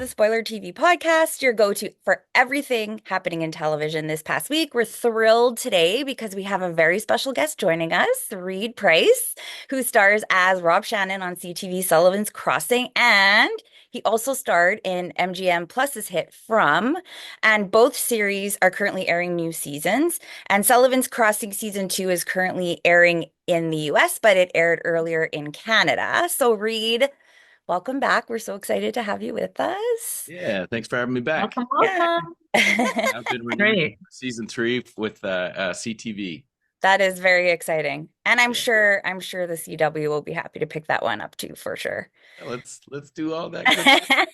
the Spoiler TV podcast, your go-to for everything happening in television this past week. We're thrilled today because we have a very special guest joining us, Reid Price, who stars as Rob Shandon on CTV Sullivan's Crossing, and he also starred in MGM Plus's hit From, and both series are currently airing new seasons. And Sullivan's Crossing season 2 is currently airing in the US, but it aired earlier in Canada. So Reid, welcome back. We're so excited to have you with us. Yeah, thanks for having me back. Welcome, Yeah. welcome. I've been renewed Great. for season 3 with CTV. That is very exciting. And I'm Yeah. sure the CW will be happy to pick that one up too, for sure. Yeah, let's do all that good stuff.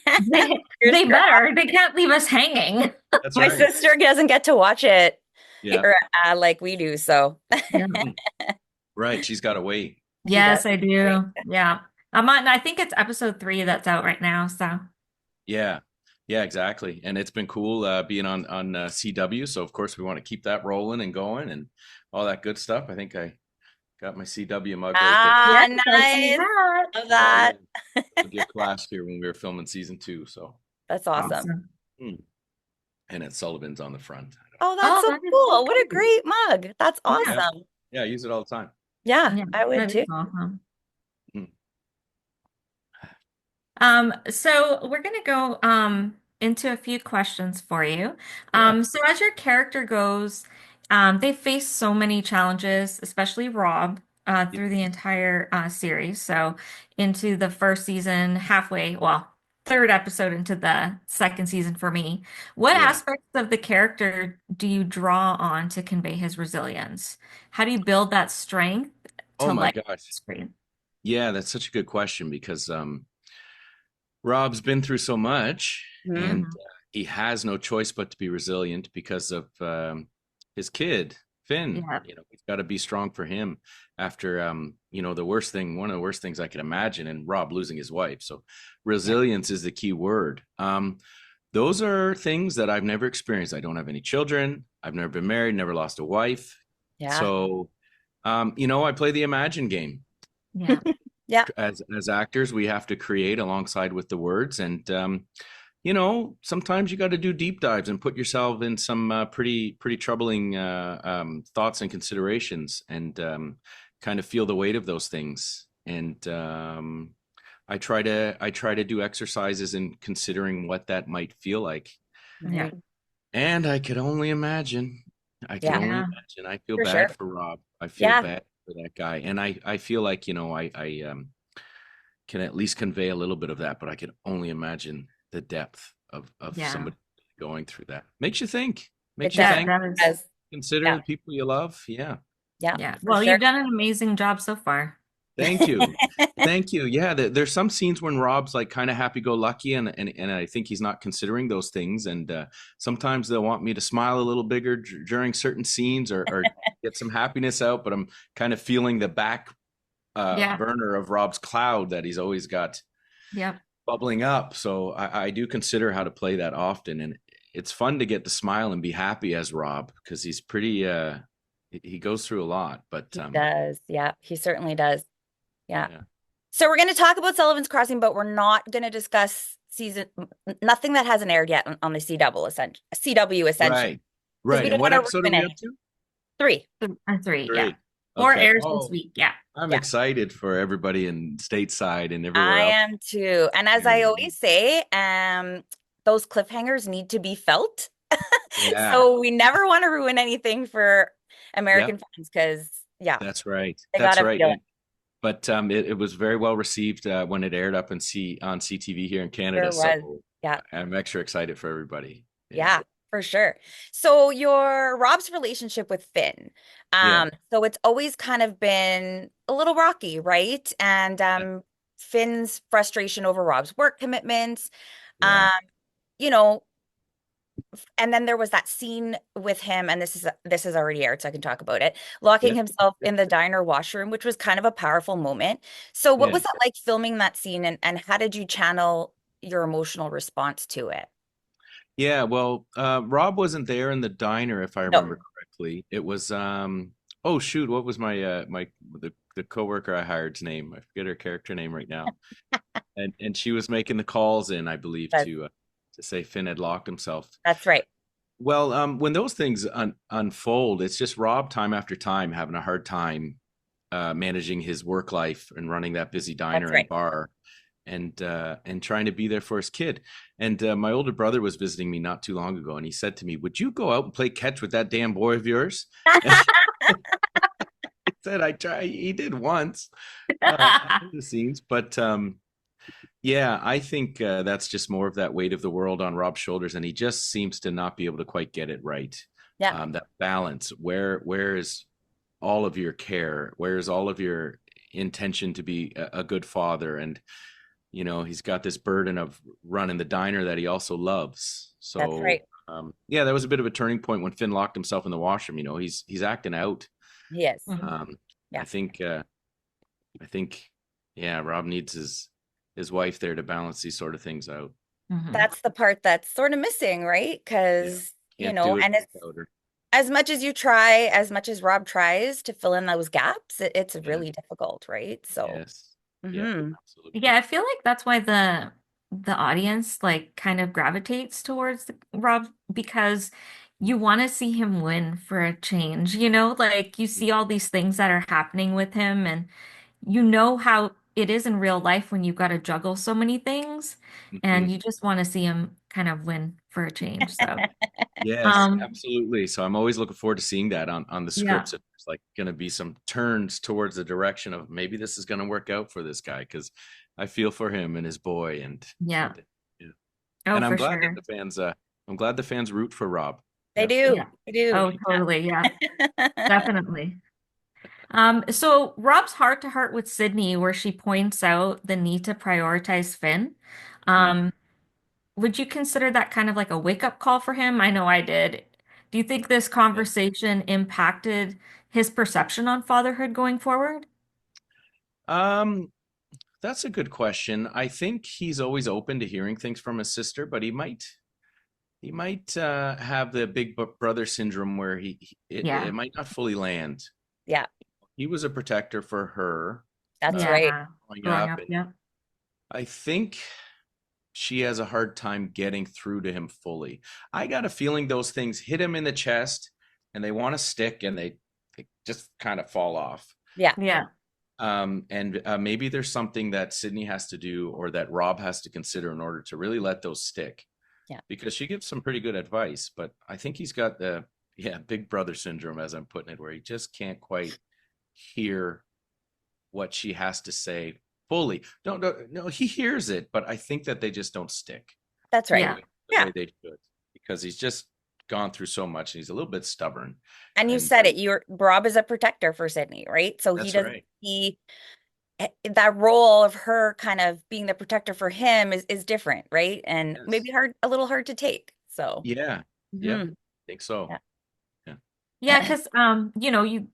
They better. They can't leave us hanging. That's My right. sister doesn't get to watch it Yeah, or, like we do, so Yeah. right. She's got to wait. Yes, does. I do. Yeah. I think it's episode 3 that's out right now. So Yeah, yeah, exactly. And it's been cool being on CW. So of course we want to keep that rolling and going and all that good stuff. I think I got my CW mug right yes, I see Nice. that. Love there. that. A gift last year when we were filming season 2. So, That's awesome. Awesome. and it's Sullivan's on the front. Oh, that's so that is cool. so What a cool. great mug. That's Yeah. awesome. Yeah, I use it all the time. Yeah, Yeah, I would that too. is awesome. Mm. So we're gonna go into a few questions for you. Yeah. So as your character goes, they face so many challenges, especially Rob, Yeah. through the entire series. So into the first season, halfway, well, third episode into the second season for me. What Yeah. aspects of the character do you draw on to convey his resilience? How do you build that strength Oh to my light on gosh. screen? Yeah, that's such a good question because Rob's been through so much, and Mhm. he has no choice but to be resilient because of his kid, Finn. Yeah. He's got to be strong for him after the worst thing, one of the worst things I could imagine, and Rob losing his wife. So resilience is the key word. Those are things that I've never experienced. I don't have any children. I've never been married, never lost a wife. Yeah. So, I play the imagine game. Yeah. Yeah. As actors, we have to create alongside with the words, and sometimes you got to do deep dives and put yourself in some pretty troubling thoughts and considerations, and kind of feel the weight of those things. And I try to do exercises in considering what that might feel like. Yeah. And I could only imagine. I can Yeah. only Yeah. imagine. I feel For bad sure. for Rob. I feel Yeah. bad for that guy, and I feel like I can at least convey a little bit of that, but I can only imagine the depth of Yeah. somebody going through that. Makes you think. It Makes you does. think. That is, Yes. Consider Yeah. the people you love. Yeah. Yeah. yeah. For Well, sure. you've done an amazing job so far. Thank you. Thank you. Yeah, there's some scenes when Rob's like kind of happy-go-lucky, and I think he's not considering those things. And sometimes they'll want me to smile a little bigger during certain scenes, or get some happiness out. But I'm kind of feeling the back Yeah. burner of Rob's cloud that he's always got Yep. bubbling up. So I do consider how to play that often, and it's fun to get to smile and be happy as Rob because he's pretty. He goes through a lot, but He does. Yeah, he certainly does. Yeah. yeah. So we're going to talk about Sullivan's Crossing, but we're not going to discuss nothing that hasn't aired yet on the CW essentially. Right. We And don't what want to episode are ruin we up it. to? 3. 3, yeah. Great. Or Okay. airs Oh, this week, yeah. I'm Yeah. excited for everybody in stateside and everywhere I else. am too. And as I always say, those cliffhangers need to be felt. Yeah. So we never want to ruin anything for American fans because, yeah, That's right. they That's gotta right. feel it. But it was very well received when it aired up on CTV here in Canada. Sure was. So Yeah. I'm extra excited for everybody. Yeah, for sure. So your Rob's relationship with Finn. Yeah. So it's always kind of been a little rocky, right? And Finn's frustration over Rob's work commitments. Yeah. You know, and then there was that scene with him, and this is already aired, so I can talk about it, locking Yeah. himself in the diner washroom, which was kind of a powerful moment. So what Yeah. was it like filming that scene, and how did you channel your emotional response to it? Yeah, well, Rob wasn't there in the diner, if I No. remember correctly. It was oh shoot, what was the coworker I hired's name? I forget her character name right now. And she was making the calls in, I believe, But to to say Finn had locked himself. That's right. Well, when those things unfold, it's just Rob time after time having a hard time managing his work life and running that busy That's diner and right. bar, and trying to be there for his kid. And my older brother was visiting me not too long ago, and he said to me, "Would you go out and play catch with that damn boy of yours?" I said, "I try." He did once, behind the scenes, but yeah, I think that's just more of that weight of the world on Rob's shoulders, and he just seems to not be able to quite get it right. Yeah, That balance, where is all of your care? Where is all of your intention to be a good father? And he's got this burden of running the diner that he also loves. that's So right. yeah, that was a bit of a turning point when Finn locked himself in the washroom. He's acting out. He is. Mhm. Um, Yeah. I think, yeah, Rob needs his wife there to balance these sort of things out. Mhm. That's the part that's sort of missing, right? Yeah, Because, can't do it and it's without her. as much as you try, as much as Rob tries to fill in those gaps, it's Yeah, really difficult, right? So, yes, yeah, hmm absolutely. Yeah, I feel like that's why the audience like kind of gravitates towards Rob because you want to see him win for a change, like you see all these things that are happening with him and you know how it is in real life when you've got to juggle so many things Mhm. and you just want to see him kind of win for a change. So, Yes, um, absolutely. So I'm always looking forward to seeing that on the yeah, scripts. If there's like going to be some turns towards the direction of maybe this is going to work out for this guy because I feel for him and his boy, yeah. yeah. Oh, And for I'm glad that sure. the fans root for Rob. they That's do. Yeah. They do. Oh, totally. Yeah, Yeah. definitely. So Rob's heart to heart with Sydney, where she points out the need to prioritize Finn. Mhm. Um, would you consider that kind of like a wake-up call for him? I know I did. Do you think this Yeah. conversation impacted his perception on fatherhood going forward? Um, that's a good question. I think he's always open to hearing things from his sister, but he might have the big brother syndrome where it Yeah. might not fully land. Yeah, He was a protector for her that's uh, right. Yeah. growing Growing up, up, and yeah. I think she has a hard time getting through to him fully. I got a feeling those things hit him in the chest, and they want to stick, and they just kind of fall off. Yeah, Yeah. And maybe there's something that Sydney has to do, or that Rob has to consider in order to really let those stick. yeah, Because she gives some pretty good advice, but I think he's got the big brother syndrome, as I'm putting it, where he just can't quite hear what she has to say fully. No, he hears it, but I think that they just don't stick that's the right. Yeah. way the Yeah. way they should, because he's just gone through so much and he's a little bit stubborn. And you And said it, Rob is a protector for Sydney, right? So he that's doesn't right. see that role of her kind of being the protector for him is different, right? And Yes. maybe a little hard to take. So, Yeah. Yep. mhm. Think so. Yeah. Yeah. Yeah, because you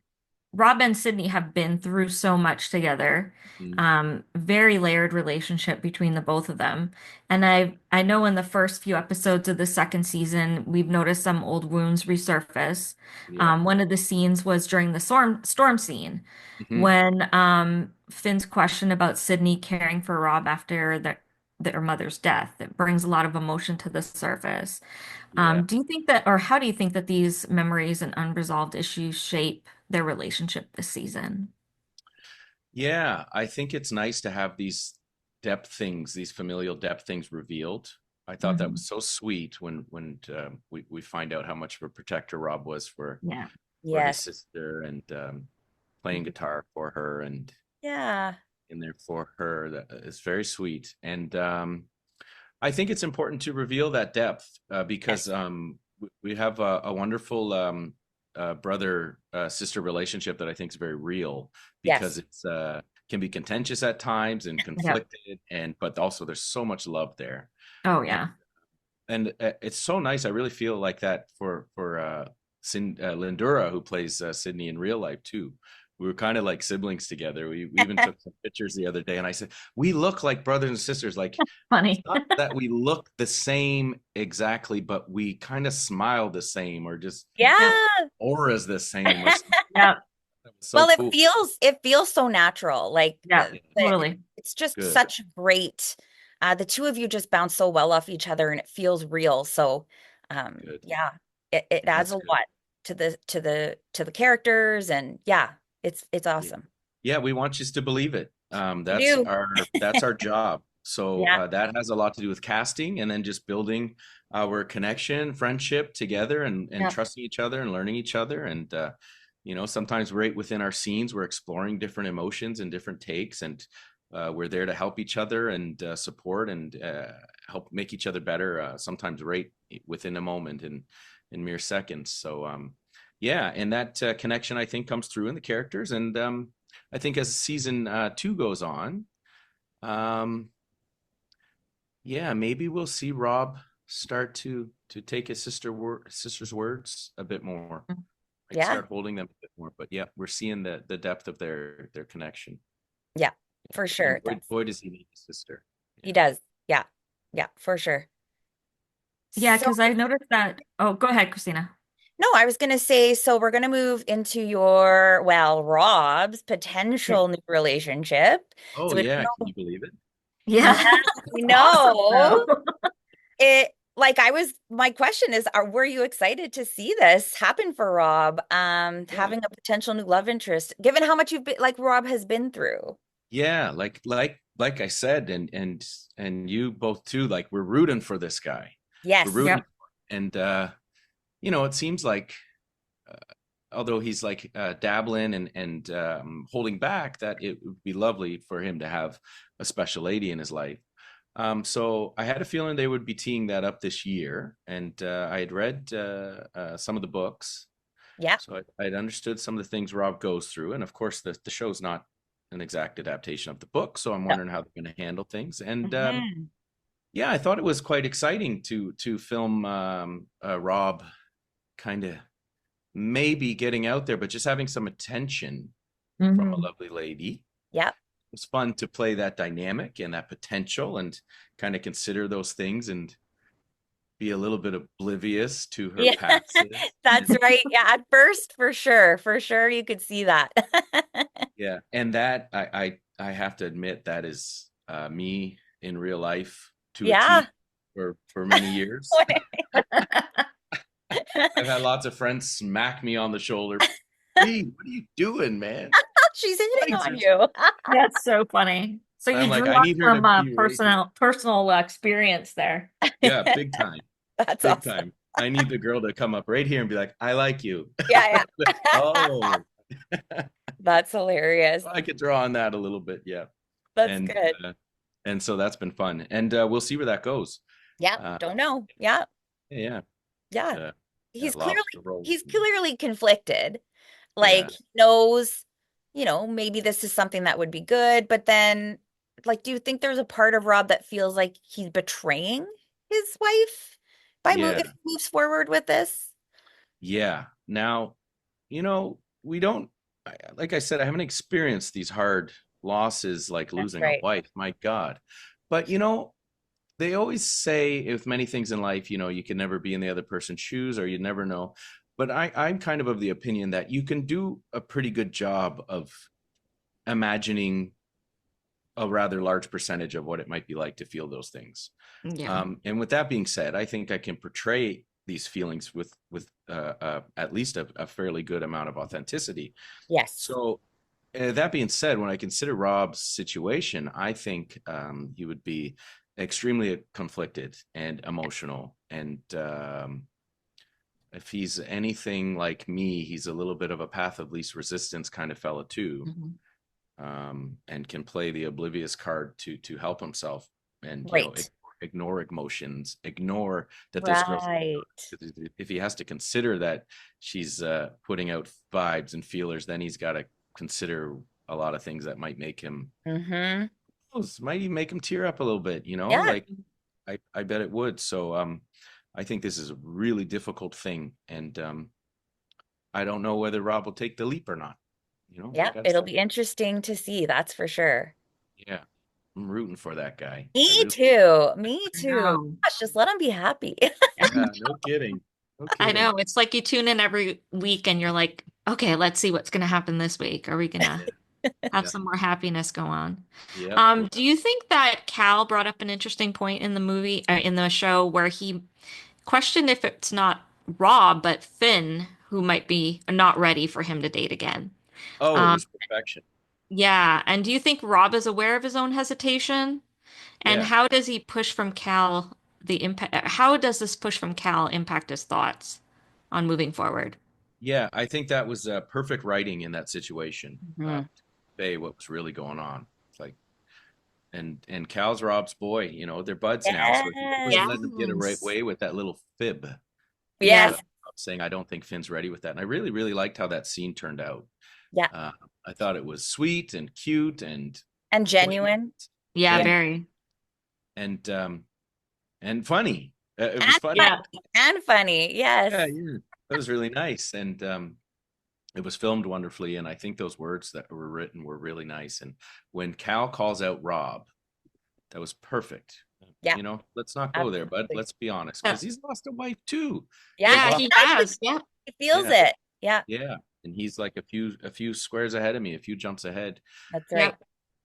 Rob and Sydney have been through so much together. Mhm. Very layered relationship between the both of them. And I know in the first few episodes of the second season, we've noticed some old wounds resurface. Yeah. One of the scenes was during the storm scene Hmm. when Finn's question about Sydney caring for Rob after their mother's death. It brings a lot of emotion to the surface. Yeah. Do you think that, or how do you think that these memories and unresolved issues shape their relationship this season? Yeah. I think it's nice to have these familial depth things revealed. I thought that Hmm. was so sweet when we find out how much of a protector Rob was Yeah. for his Yes. sister, and playing guitar for her and Yeah. in there for her. That is very sweet. And I think it's important to reveal that depth, because Yes. we have a wonderful brother sister relationship that I think is very real, because Yes. it's can be contentious at times and Yep. conflicted, and but also there's so much love there. Oh, and yeah. and it's so nice. I really feel like that for Lindura, who plays Sydney in real life too. We were kind of like siblings together. We even took some pictures the other day, and I said we look like brothers and sisters. Like, it's Funny. not that we look the same exactly, but we kind of smile the same, or just Yep. Yeah. auras the same, or something. Yep. That was so Well, it cool. feels it feels so natural. Like Yep. Yeah, the Totally. it's just good. such great. The two of you just bounce so well off each other and it feels real. So, Good. yeah, it adds That's a good. lot to the characters, and yeah, it's Yeah. awesome. Yeah, we want you to believe it. We do. That's our job. So Yeah, that has a lot to do with casting and then just building our connection, friendship together, and Yeah. trusting each other and learning each other. And sometimes right within our scenes, we're exploring different emotions and different takes, and we're there to help each other and support and help make each other better. Sometimes right within a moment in mere seconds. So yeah, and that connection I think comes through in the characters, and I think as season 2 goes on, um, yeah, maybe we'll see Rob start to take his sister's words a bit more, like yeah, start holding them a bit more. But yeah, we're seeing the depth of their connection. yeah, Yeah, for and sure. boy does he need his sister. He Yeah. does. Yeah, yeah, for sure. Yeah, So, because I noticed that. Oh, go ahead, Christina. no, I was gonna say, so we're gonna move into Rob's Yeah. potential new relationship. Oh So we don't yeah, can know. you believe it? Yeah, Yeah. we Awesome though. know. My question is, were you excited to see this happen for Rob? Yeah. Having a potential new love interest, given how much Rob has been through. Yeah, like I said, and you both too, like we're rooting for this guy. We're Yes. rooting Yep. and it seems like although he's like dabbling and holding back, that it would be lovely for him to have a special lady in his life. So I had a feeling they would be teeing that up this year, and I had read some of the books, Yeah. so I'd understood some of the things Rob goes through, and of course the show's not an exact adaptation of the book, so I'm No. wondering how they're going to handle things. And Hmm. yeah, I thought it was quite exciting to film Rob kind of maybe getting out there, but just having some attention from a Hmm. lovely lady. Yeah. It's fun to play that dynamic and that potential and kind of consider those things and be a little bit oblivious to her Yeah. passes. That's And right. Yeah. At first, for sure. For sure, you could see that. yeah, and that I have to admit that is me in real life to a Yeah. T for many years. I've had lots of friends smack me on the shoulder. Reid, what are you doing, man? She's hitting Legs on are. you. That's so funny. So I'm you like, drew I on need her to some be right here. personal experience there. Yeah, big time, That's big awesome. time. I need the girl to come up right here and be like, I like you. Yeah, yeah. Oh, That's hilarious. I could draw on that a little bit, yeah. That's And good. and so that's been fun, and we'll see where that goes. Yeah, Uh, don't know. Yeah, yeah, yeah. uh, He's that clearly lobster roll. he's clearly conflicted. Yeah, Like he knows, maybe this is something that would be good, but then do you think there's a part of Rob that feels like he's betraying his wife if yeah, he moves forward with this? yeah. Now, we don't. Like I said, I haven't experienced these hard losses like That's losing a right. wife. My God, but they always say with many things in life, you can never be in the other person's shoes or you never know. But I'm kind of the opinion that you can do a pretty good job of imagining a rather large percentage of what it might be like to feel those things. Yeah. And with that being said, I think I can portray these feelings with at least a fairly good amount of authenticity. Yes. So that being said, when I consider Rob's situation, I think he would be extremely conflicted and emotional. And if he's anything like me, he's a little bit of a path of least resistance kind of fella too, Mhm. and can play the oblivious card to help himself and Right. ignore emotions, ignore that this girl's. Right. If he has to consider that she's putting out vibes and feelers, then he's got to consider a lot of things that might make him, Mm-hmm. might even make him tear up a little bit, Yeah. like I bet it would. So I think this is a really difficult thing, and I don't know whether Rob will take the leap or not. I Yeah. gotta It'll say, be interesting to see, that's for sure. yeah, I'm rooting for that guy. I Me really, too. Me I too. know. Gosh, just let him be happy. yeah, no kidding, no I kidding. know. It's like you tune in every week and you're like, okay, let's see what's going to happen this week. Are we going to? Have Yeah. some more happiness go on. Yep. Do you think that Cal brought up an interesting point in the movie, in the show, where he questioned if it's not Rob, but Finn who might be not ready for him to date again? Oh, it Um, was perfection. yeah. And do you think Rob is aware of his own hesitation? And Yeah. how does he push from Cal the impact? How does this push from Cal impact his thoughts on moving forward? Yeah, I think that was perfect writing in that situation. Mhm. To convey what was really going on. It's like, and Cal's Rob's boy. They're buds now. So if he wasn't Yes. letting him get Yes. away with that little fib, Yeah. Yes. saying I don't think Finn's ready with that. And I really, really liked how that scene turned out. Yeah. Uh, I thought it was sweet and cute and And poignant, genuine. Yeah, Yeah. very. and um, and funny. It was And funny. Yeah. funny. And funny. Yes. Yeah, yeah. That was really nice. And it was filmed wonderfully. And I think those words that were written were really nice. And when Cal calls out Rob, that was perfect. Yeah. Let's not go there, but Absolutely. let's be honest, Yeah. because he's lost a wife too. He's Yeah. Yeah, He lost, he does. has. Yeah. He feels yeah, it. Yeah. yeah. And he's like a few squares ahead of me, a few jumps ahead That's Yeah. right.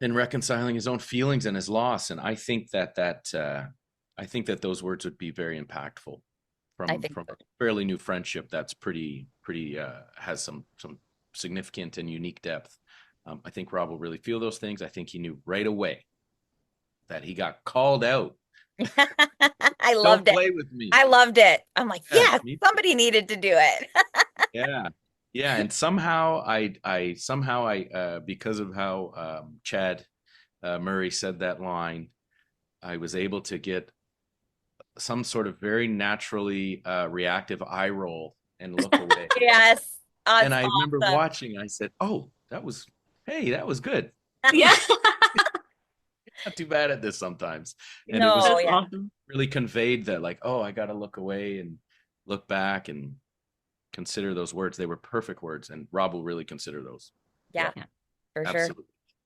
in reconciling his own feelings and his loss. And I think that those words would be very impactful I from think from so. a fairly new friendship that's pretty has some significant and unique depth. I think Rob will really feel those things. I think he knew right away that he got called out. I Don't loved it. play with me. I loved it. I'm like, Yeah, yes, me too. somebody needed to do it. Yeah, yeah. And somehow I because of how Chad Murray said that line, I was able to get some sort of very naturally reactive eye roll and look away. Yes. And That's I remember awesome. watching, I said, "Oh, hey, that was good. Yeah. Not too bad at this sometimes." And it was No, That's yeah. awesome. really conveyed that, like, oh, I got to look away and look back and consider those words. They were perfect words, and Rob will really consider those. Yeah, Rob, Yeah. for sure.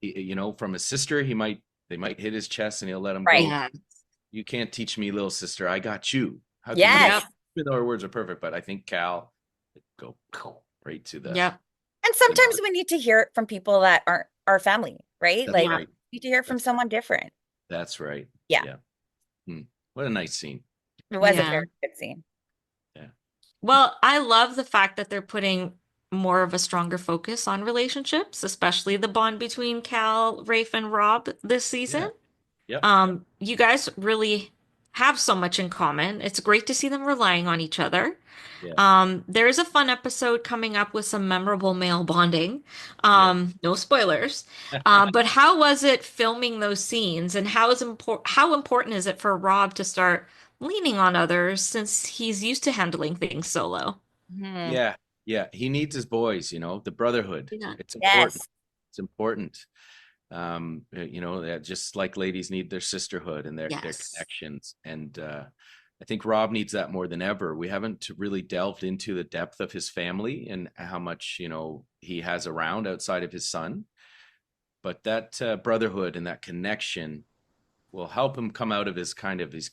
absolutely. From his sister, they might hit his chest, and he'll let him Right. go. Yeah. You can't teach me, little sister. I got you. How can you do Yes. that? Yep. Even though our words are perfect, but I think Cal go right to Yep. And the sometimes mark. we need to hear it from people that aren't our family, right? That's Like, Yeah. right. we need to hear it from That's someone different. that's right. Yeah, Yeah. Hmm. What a nice scene. it was a Yeah. very good scene. Yeah. Well, I love the fact that they're putting more of a stronger focus on relationships, especially the bond between Cal, Rafe, and Rob this Yeah. season. Yep. You guys really have so much in common. It's great to see them relying on each other. Yeah. There is a fun episode coming up with some memorable male bonding. Yeah. No spoilers. But how was it filming those scenes, and how important is it for Rob to start leaning on others since he's used to handling things solo? Mhm. Yeah. Yeah. He needs his boys, the brotherhood. Yeah. It's important. Yes. It's important. Just like ladies need their sisterhood and their Yes. connections. And I think Rob needs that more than ever. We haven't really delved into the depth of his family and how much, he has around outside of his son. But that brotherhood and that connection will help him come out of his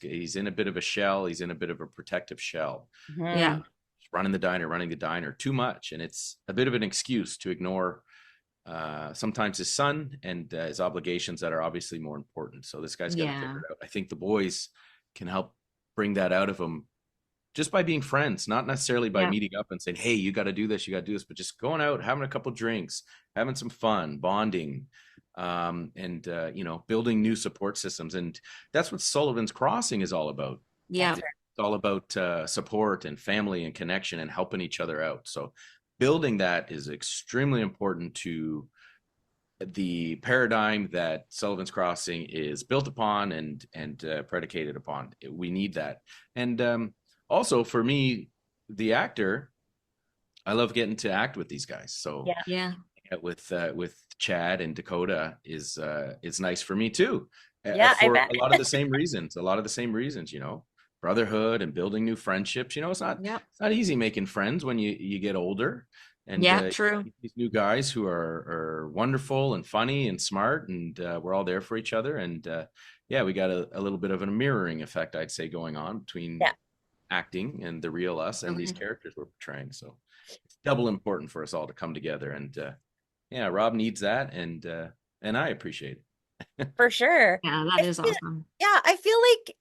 he's in a bit of a shell. He's in a bit of a protective shell. Yeah. Mhm. Running the diner too much. And it's a bit of an excuse to ignore sometimes his son and his obligations that are obviously more important. So this guy's got to figure Yeah. it out. I think the boys can help bring that out of him just by being friends, not necessarily by Yeah. meeting up and saying, "Hey, you got to do this, you got to do this," but just going out, having a couple drinks, having some fun, bonding, and building new support systems. And that's what Sullivan's Crossing is all about. Yeah. That's right. It's all about support and family and connection and helping each other out. So building that is extremely important to the paradigm that Sullivan's Crossing is built upon and predicated upon. We need that. And also for me, the actor, I love getting to act with these guys. So Yeah. Yeah. with Chad and Dakota is nice for me too, Yeah, I for bet. a lot of the same reasons. A lot of the same reasons, brotherhood and building new friendships. Yep. It's not easy making friends when you get older, and Yeah. True. these new guys who are wonderful and funny and smart, and we're all there for each other. And yeah, we got a little bit of a mirroring effect, I'd say, going on between Yeah. acting and the real us and these Mhm. characters we're portraying. So it's double important for us all to come together and yeah, Rob needs that, and I appreciate it. For sure. Yeah, I that is feel, awesome. yeah, I feel like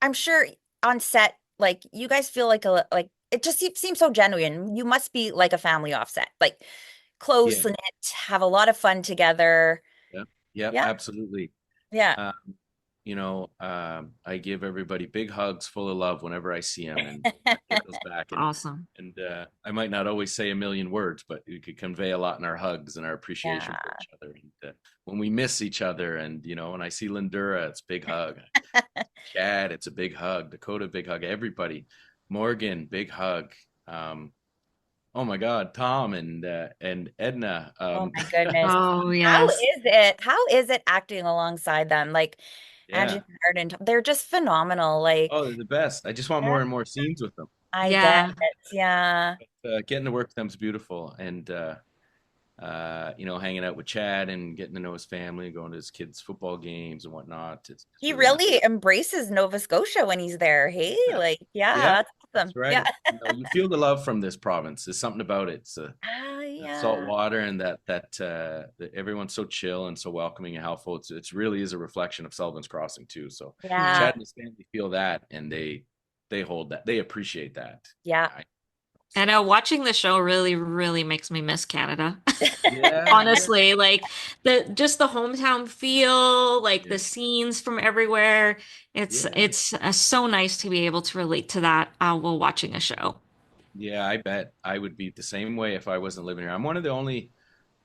I'm sure on set, like you guys feel like like it just seems so genuine. You must be like a family offset, like Yeah, close knit, have a lot of fun together. yeah, yeah, Yeah, absolutely. yeah. Um, I give everybody big hugs full of love whenever I see them, and I get those back. And Awesome. and I might not always say a million words, but we could convey a lot in our hugs and our appreciation for Yeah. each other. And when we miss each other, and when I see Lindura, it's big hug. Chad, it's a big hug. Dakota, big hug. Everybody, Morgan, big hug. Um, oh my God, Tom and Edna. Oh my goodness. Oh, How yes. is it? How is it acting alongside them? Like Angie Yeah. and Arden, they're just phenomenal. Like, Oh, they're the best. I just want yeah, more and more scenes with them. I bet. Yeah. Yeah. Getting to work with them is beautiful, and hanging out with Chad and getting to know his family, going to his kids' football games and whatnot. It's He really nice. really embraces Nova Scotia when he's there. Hey, Yeah, like, yeah, yeah, that's that's awesome. Yeah. right. You feel the love from this province. There's something about it. It's Ah, that salt yeah. water and that everyone's so chill and so welcoming and helpful. It's really is a reflection of Sullivan's Crossing too. So Yeah. Yeah. Chad and his family feel that, and they hold that. They appreciate that. Yeah. I, And so watching the show really, really makes me miss Canada. yeah, yeah, Honestly, like the hometown feel, like yeah, the scenes from everywhere. yeah. It's so nice to be able to relate to that while watching a show. Yeah, I bet I would be the same way if I wasn't living here. I'm one of the only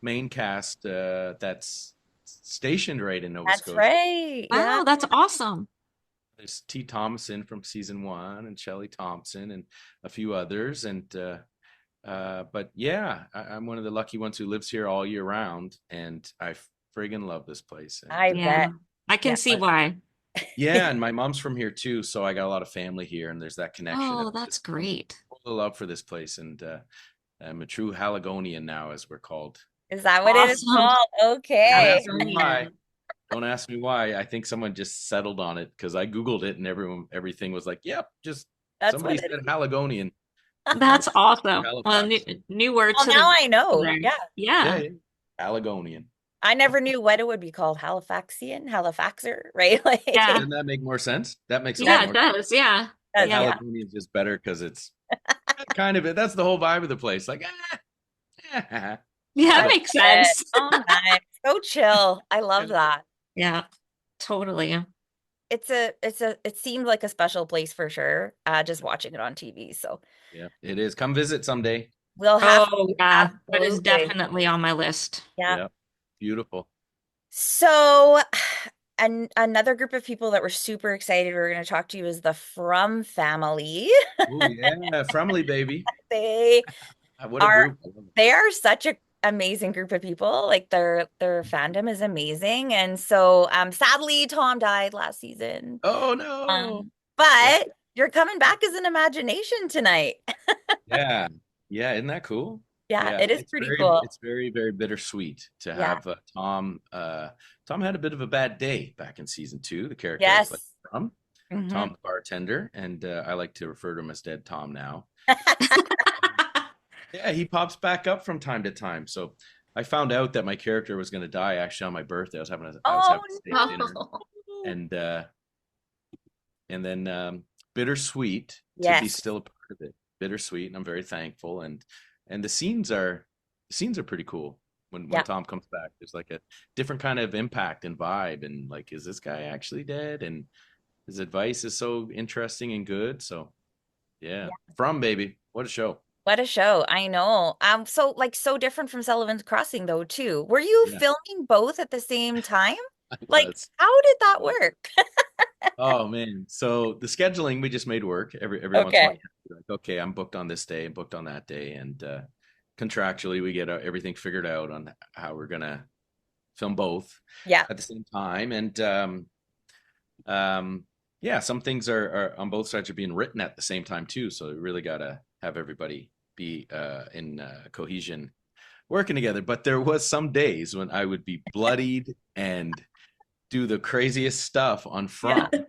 main cast that's stationed right in Nova That's Scotia. right. Yeah. Wow, that's awesome. There's T. Thomason from season one, and Shelley Thompson, and a few others. And but yeah, I'm one of the lucky ones who lives here all year round, and I friggin' love this place. And I Yeah, bet. I can Yeah. see why. yeah, and my mom's from here too, so I got a lot of family here, and there's that connection of Oh, that's just great. full of love for this place. And I'm a true Haligonian now, as we're called. Is that what it is Awesome. called? Don't Okay. ask me why. Haligonian. Don't ask me why. I think someone just settled on it because I Googled it and everything was like, yep, just That's somebody what it said is. Haligonian. That's awesome. Well, Halifax. new word Well, to now the I know. vocabulary. Yeah. Yeah, Yeah. yeah. Haligonian. I never knew what it would be called. Halifaxian, Halifaxer, right? Like, Yeah. Doesn't that make more sense? That makes a lot Yeah, that it more sense. does. Yeah. But does, Yeah. yeah. Haligonian is just better because it's kind of it. That's the whole vibe of the place. Like, Yeah, I it I love makes bet. sense. Oh, nice. So chill. I love it. that. Yeah, totally. It seemed like a special place for sure. Just watching it on TV. So Yeah, it is. Come visit someday. we'll have Oh, to, yeah. That is absolutely. definitely on my list. Yeah. Yeah, beautiful. So, and another group of people that were super excited we're going to talk to you is the From family. Oh yeah, FROMily baby. They What a are group. I love it. they are such a amazing group of people. Like their fandom is amazing. And so sadly Tom died last season. Oh no. Yeah, But you're coming back as an imagination tonight. yeah, yeah. Isn't that cool? Yeah, Yeah, it is pretty cool. it's very, very bittersweet to Yeah. have Tom. Tom had a bit of a bad day back in season two. The character I played Yes. Tom, Hmm. Tom the bartender, and I like to refer to him as Dead Tom now. Yeah, he pops back up from time to time. So I found out that my character was going to die actually on my birthday. I was Oh having steak dinner, Oh, and and then bittersweet to be yes. still a part of it. Bittersweet, and I'm very thankful. And the scenes are pretty cool when Yeah. Tom comes back. There's like a different kind of impact and vibe, and like, is this guy actually dead? And his advice is so interesting and good. So yeah, From baby, what a show. What a show. I know. So like so different from Sullivan's Crossing though too. Were you Yeah, filming both at the same time? it Like was. how did It that was. work? Oh man. So the scheduling we just made work every once in a while. Okay. You have to be like, okay, I'm booked on this day, booked on that day, and contractually we get everything figured out on how we're gonna film both Yeah. at the same time. And yeah, some things are on both sides are being written at the same time too. So we really gotta have everybody be in cohesion working together. But there was some days when I would be bloodied and do the craziest stuff on Yeah. From.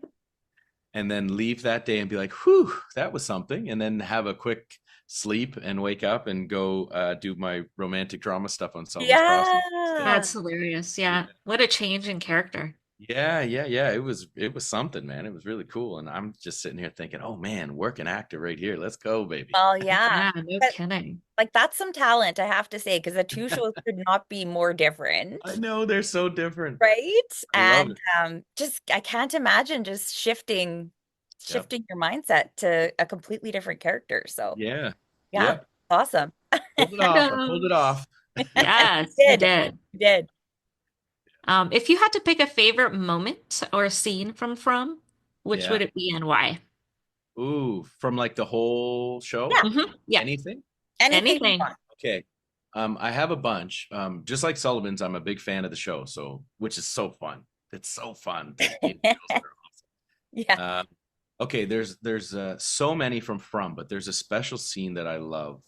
and then leave that day and be like, whew, that was something. And then have a quick sleep and wake up and go do my romantic drama stuff on Sullivan's Crossing instead. Yeah. That's hilarious. Yeah. What a change in character. Yeah. It was something, man. It was really cool. And I'm just sitting here thinking, oh man, working actor right here. Let's go, baby. Well, yeah. Yeah, no But, kidding. like that's some talent, I have to say, because the two shows could not be more I different, know they're so different. right? I love And it. just I can't imagine just Yep. shifting your mindset to a completely different character. So Yeah. yeah, Yep. awesome. Pulled it I off. I pulled know. it off. Yes, you Did. did. You did. If you had to pick a favorite moment or scene from, which Yeah. would it be and why? Ooh, from like the whole show? Yeah, Anything? Anything you anything. want. Okay. I have a bunch. Just like Sullivan's, I'm a big fan of the show, so which is so fun. It's so fun. The details are Yeah. awesome. Okay, there's so many from, but there's a special scene that I love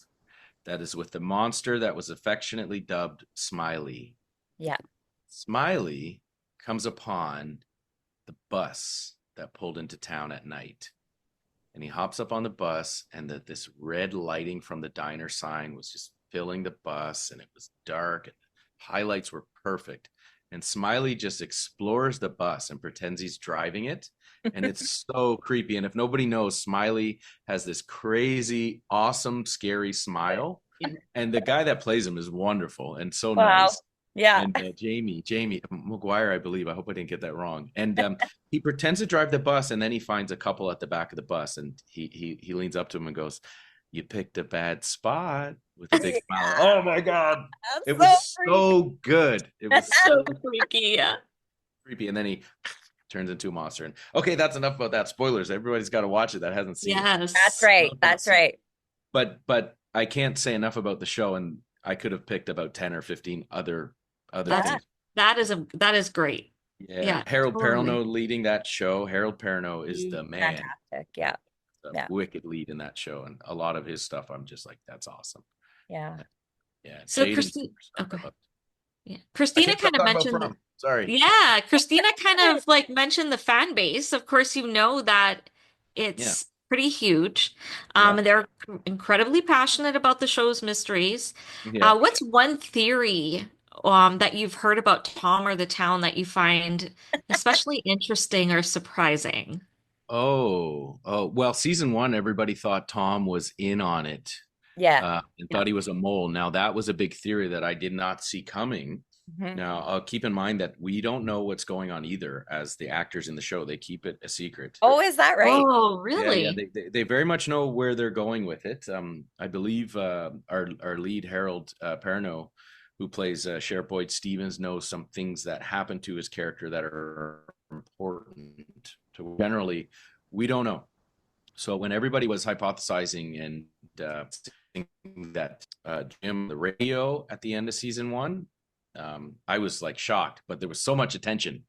that is with the monster that was affectionately dubbed Smiley. Yeah. Smiley comes upon the bus that pulled into town at night. And he hops up on the bus, and this red lighting from the diner sign was just filling the bus, and it was dark, and highlights were perfect. And Smiley just explores the bus and pretends he's driving it. And it's so creepy. And if nobody knows, Smiley has this crazy, awesome, scary smile. Yeah. And the guy that plays him is wonderful and so Wow. nice. Yeah. And Jamie McGuire, I believe. I hope I didn't get that wrong. And he pretends to drive the bus, and then he finds a couple at the back of the bus, and he leans up to him and goes, "You picked a bad spot," with a big smile. Yeah. Oh my god, it That's so was so good. It was So so freaky. Yeah. creepy. And then he turns into a monster. And okay, that's enough about that. Spoilers. Everybody's got to watch it that hasn't seen it. That's Yes. right. Love that That's scene. right. But I can't say enough about the show, and I could have picked about 10 or 15 other That's Yeah. things. that is great. Yeah, Yeah, Harold totally. Perrineau leading that show. Harold Perrineau is the man, Fantastic. Yeah. the Yeah. wicked lead in that show, and a lot of his stuff, I'm just like, that's awesome. Yeah. Yeah, So Jaden Christine, oh, go I ahead. love. Yeah. I Christina can't stop kind of talking about mentioned From. Sorry. yeah, Christina kind of like mentioned the fan base. Of course, you know that Yeah, it's pretty huge. yeah, They're incredibly passionate about the show's mysteries. yeah. What's one theory that you've heard about Tom or the town that you find especially interesting or surprising? Oh. Well, season one, everybody thought Tom was in on it, Yeah. and Yeah. thought he was a mole. Now that was a big theory that I did not see coming. Mhm. Now, I'll keep in mind that we don't know what's going on either as the actors in the show. They keep it a secret. Oh, is that right? Oh, Yeah. really? They very much know where they're going with it. I believe our lead Harold Perrineau, who plays Sheriff Boyd Stevens, knows some things that happen to his character that are important. To generally, we don't know. So when everybody was hypothesizing and thinking that Jim the radio at the end of season one, I was like shocked. But there was so much attention.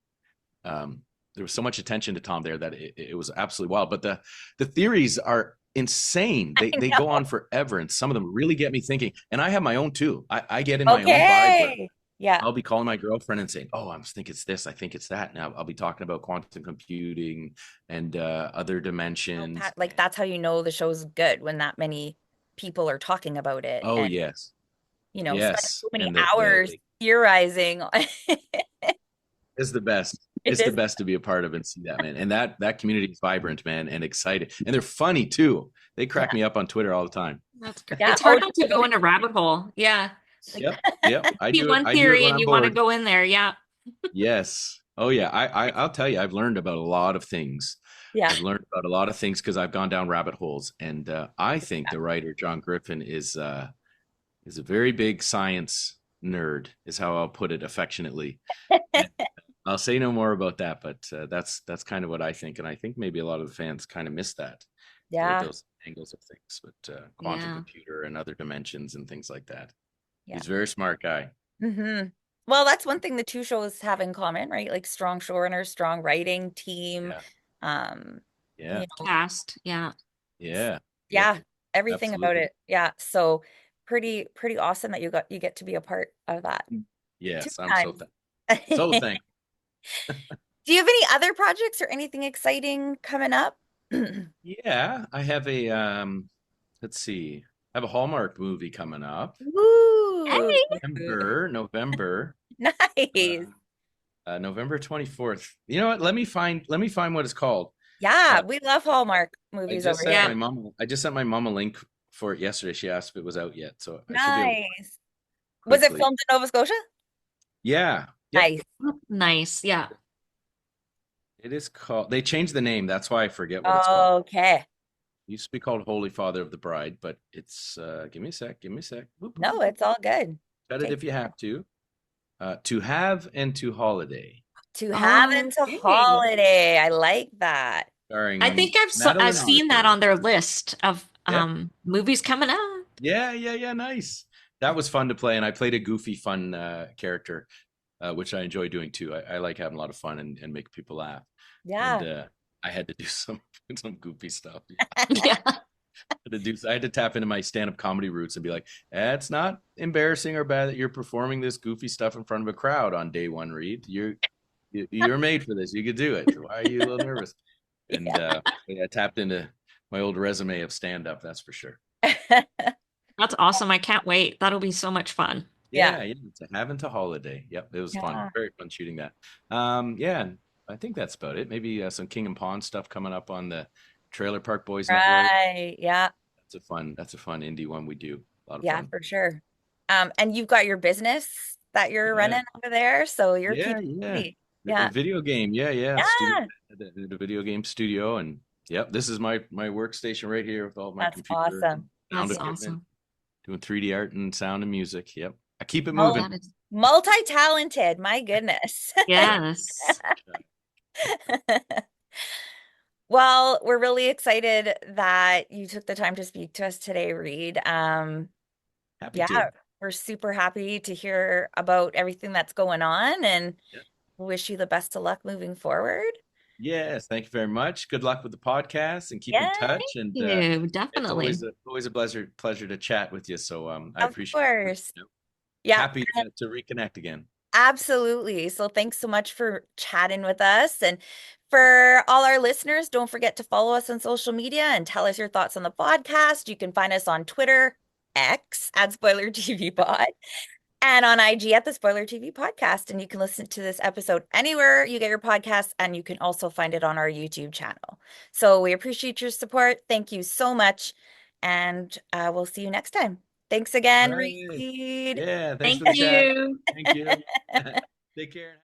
There was so much attention to Tom there that it was absolutely wild. But the theories are insane. I They go know. on forever, and some of them really get me thinking. And I have my own too. I get in my own vibe where Okay. Yeah. I'll be calling my girlfriend and saying, "Oh, I think it's this. I think it's that." Now I'll be talking about quantum computing and other Oh, dimensions. Like that's how you know the show's good when that many people are talking about it Oh and yes, spend yes, so many and hours theorizing. is the best. It It's the is. best to be a part of and see that, man. And that community is vibrant, man, and excited, and they're funny too. They Yeah. crack me up on Twitter all the time. That's great. Yeah. It's Oh, hard not to go in a rabbit hole. Yeah. Like Yep. I see do it. one I do it theory when and I'm you want to bored. go in there. Yeah. Yes. Oh yeah. I'll tell you, I've learned about a lot of things. yeah. I've learned about a lot of things because I've gone down rabbit holes, and I think the writer John Griffin is a very big science nerd, is how I'll put it affectionately. And I'll say no more about that, but that's kind of what I think, and I think maybe a lot of the fans kind of miss that, Yeah. those angles of things, but quantum Yeah. computer and other dimensions and things like that. Yeah. He's a very smart guy. hmm Well, that's one thing the two shows have in common, right? Like strong showrunners, strong writing team, Yeah. um, Yeah. Cast. Yeah. Yeah. Yep. yeah, everything about Absolutely. it. Yeah. So pretty awesome that you get to be a part of that two Yes. I'm so times. so thankful. Do you have any other projects or anything exciting coming up? Yeah, I have a let's see. I have a Hallmark movie coming up. Woo! Hey. November. Nice. Uh, November 24th. You know what? Let me find what it's called. Yeah, Uh, we love Hallmark I movies just over sent here. Yeah. my mom I just sent my mom a link for it yesterday. She asked if it was out yet, so I should be able to Nice. Was it quickly. filmed in Nova Scotia? Yeah. Yep. Nice. Nice. Yeah. It is called, they changed the name. That's why I forget what it's called. Okay. It used to be called Holy Father of the Bride, but it's give me a sec, give me a sec. Whoop, whoop, No, whoop, whoop. it's all good. Cut it Take if you have to. To have and to holiday, to have into Okay. holiday. I like that. I starring think I've Madeline seen that Arthur. on their list of Yep. movies coming up. Yeah. Nice. That was fun to play, and I played a goofy, fun character, which I enjoy doing too. I like having a lot of fun and make people laugh. And Yeah. I had to do some goofy stuff. Yeah. I had to tap into my stand-up comedy roots and be like, it's not embarrassing or bad that you're performing this goofy stuff in front of a crowd on day one, Reed. You're made for this. You could do it. Why are you a little nervous? And I tapped into my old resume of stand-up, that's for sure. Yeah. That's awesome. I can't wait. That'll be so much fun. Yeah. Yeah, to have into holiday. Yep, it was fun. Yeah. Very fun shooting that. Yeah, and I think that's about it. Maybe some King and Pawn stuff coming up on the Trailer Park Boys Network. Right. Yeah. That's a fun indie one we do. A lot of Yeah, fun. for sure. And you've got your business that you're Yeah. running over there, so you're Yeah, keeping yeah. busy. A Yeah. video game. Yeah. Studio, Yeah. the video game studio, and yep, this is my workstation right here with all my That's computer and awesome. sound That's equipment, awesome. doing 3D art and sound and music. Yep, I keep it Oh, moving. That is, multi-talented. My goodness. yes. Well, we're really excited that you took the time to speak to us today, Reid. Happy Yeah, to. we're super happy to hear about everything that's going on and Yeah. wish you the best of luck moving forward. Yes, thank you very much. Good luck with the podcast and keep in Yeah, touch. And You it's definitely. always a pleasure to chat with you. So I of appreciate it. course. Yeah, Happy to reconnect again. absolutely. So thanks so much for chatting with us. And for all our listeners, don't forget to follow us on social media and tell us your thoughts on the podcast. You can find us on Twitter, X at Spoiler TV Pod, and on IG at the Spoiler TV Podcast. And you can listen to this episode anywhere you get your podcasts, and you can also find it on our YouTube channel. So we appreciate your support. Thank you so much. And we'll see you next time. Thanks All again, right. Reid. Yeah, thanks Thank for the chat. you. Thank you. Take care.